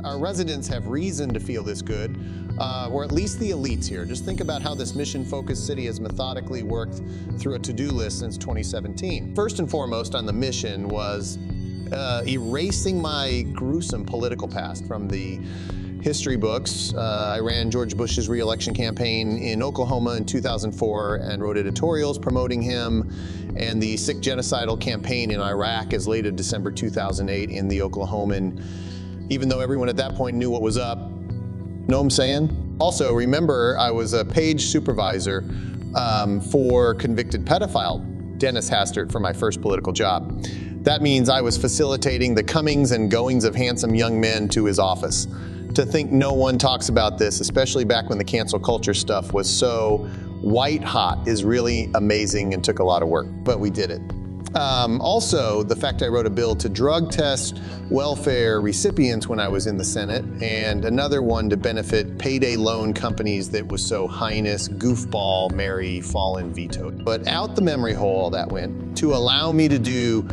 Our residents have reason to feel this good, or at least the elites here. Just think about how this mission-focused city has methodically worked through a to-do list since 2017. First and foremost on the mission was erasing my gruesome political past from the history books. I ran George Bush's re-election campaign in Oklahoma in 2004 and wrote editorials promoting him, and the sick genocidal campaign in Iraq as late as December 2008 in the Oklahoman, even though everyone at that point knew what was up. Know what I'm saying? Also, remember, I was a page supervisor for convicted pedophile Dennis Hastert for my first political job. That means I was facilitating the comings and goings of handsome young men to his office. To think no one talks about this, especially back when the cancel culture stuff was so white hot, is really amazing and took a lot of work, but we did it. Also, the fact I wrote a bill to drug test welfare recipients when I was in the Senate, and another one to benefit payday loan companies that was so highness, goofball, Mary, fallen, vetoed. But out the memory hole all that went to allow me to do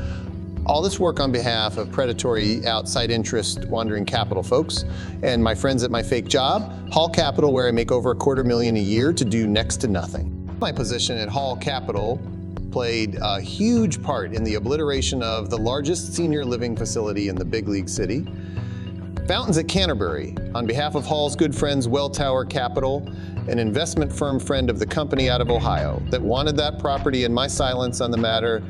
all this work on behalf of predatory outside interest wandering capital folks and my friends at my fake job, Hall Capital, where I make over $250,000 a year to do next to nothing. My position at Hall Capital played a huge part in the obliteration of the largest senior living facility in the big league city. Fountains at Canterbury, on behalf of Hall's good friends Welltower Capital, an investment firm friend of the company out of Ohio that wanted that property and my silence on the matter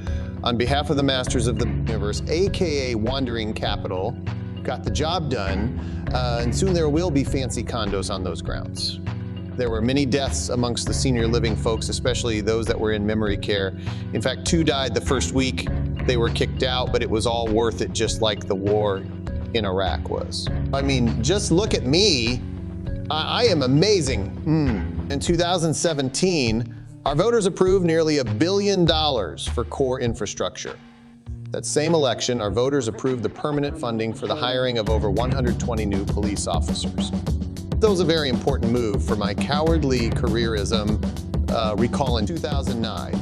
on behalf of the masters of the universe, AKA Wandering Capital, got the job done, and soon there will be fancy condos on those grounds. There were many deaths amongst the senior living folks, especially those that were in memory care. In fact, 2 died the first week. They were kicked out, but it was all worth it, just like the war in Iraq was. I mean, just look at me. I am amazing. In 2017, our voters approved nearly $1 billion for core infrastructure. That same election, our voters approved the permanent funding for the hiring of over 120 new police officers. That was a very important move for my cowardly careerism, recall in 2009.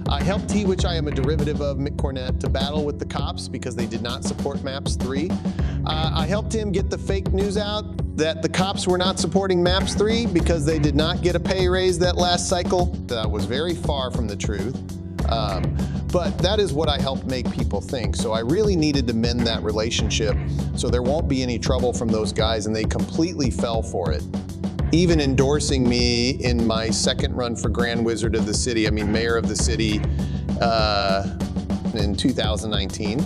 I helped T, which I am a derivative of Mick Cornett, to battle with the cops because they did not support MAPS 3. I helped him get the fake news out that the cops were not supporting MAPS 3 because they did not get a pay raise that last cycle. That was very far from the truth. But that is what I helped make people think. So I really needed to mend that relationship so there won't be any trouble from those guys, and they completely fell for it. Even endorsing me in my second run for Grand Wizard of the City, mayor of the city, in 2019.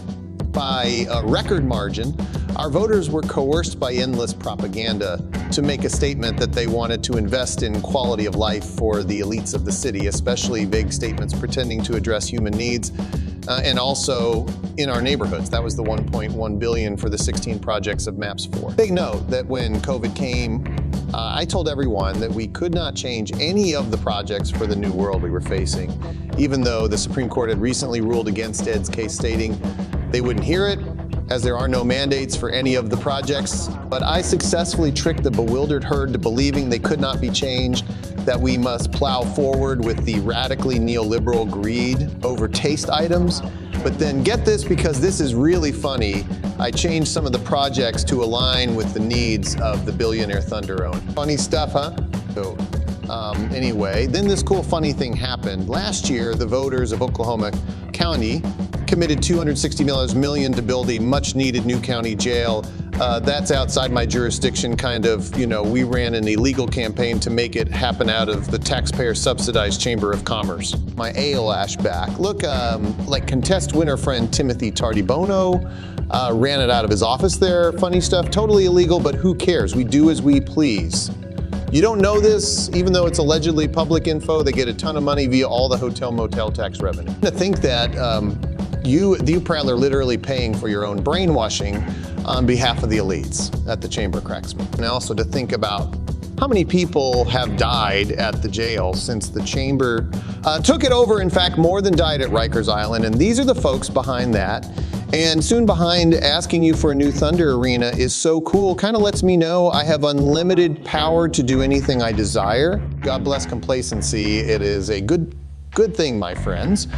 By a record margin, our voters were coerced by endless propaganda to make a statement that they wanted to invest in quality of life for the elites of the city, especially vague statements pretending to address human needs, and also in our neighborhoods. That was the $1.1 billion for the 16 projects of MAPS 4. Big note that when COVID came, I told everyone that we could not change any of the projects for the new world we were facing, even though the Supreme Court had recently ruled against Ed's case, stating they wouldn't hear it, as there are no mandates for any of the projects. But I successfully tricked the bewildered herd to believing they could not be changed, that we must plow forward with the radically neoliberal greed over taste items. But then get this, because this is really funny, I changed some of the projects to align with the needs of the billionaire Thunder owner. Funny stuff, huh? So, anyway, then this cool funny thing happened. Last year, the voters of Oklahoma County committed $260 million to build a much needed new county jail. That's outside my jurisdiction, kind of. We ran an illegal campaign to make it happen out of the taxpayer subsidized Chamber of Commerce. My ALASH back. Look, like contest winner friend Timothy Tardibono ran it out of his office there. Funny stuff, totally illegal, but who cares? We do as we please. You don't know this, even though it's allegedly public info, they get a ton of money via all the hotel motel tax revenue. To think that you probably are literally paying for your own brainwashing on behalf of the elites at the chamber cracks me. And also to think about how many people have died at the jail since the chamber took it over. In fact, more than died at Rikers Island, and these are the folks behind that. And soon behind asking you for a new Thunder Arena is so cool, kind of lets me know I have unlimited power to do anything I desire. God bless complacency. It is a good thing, my friends.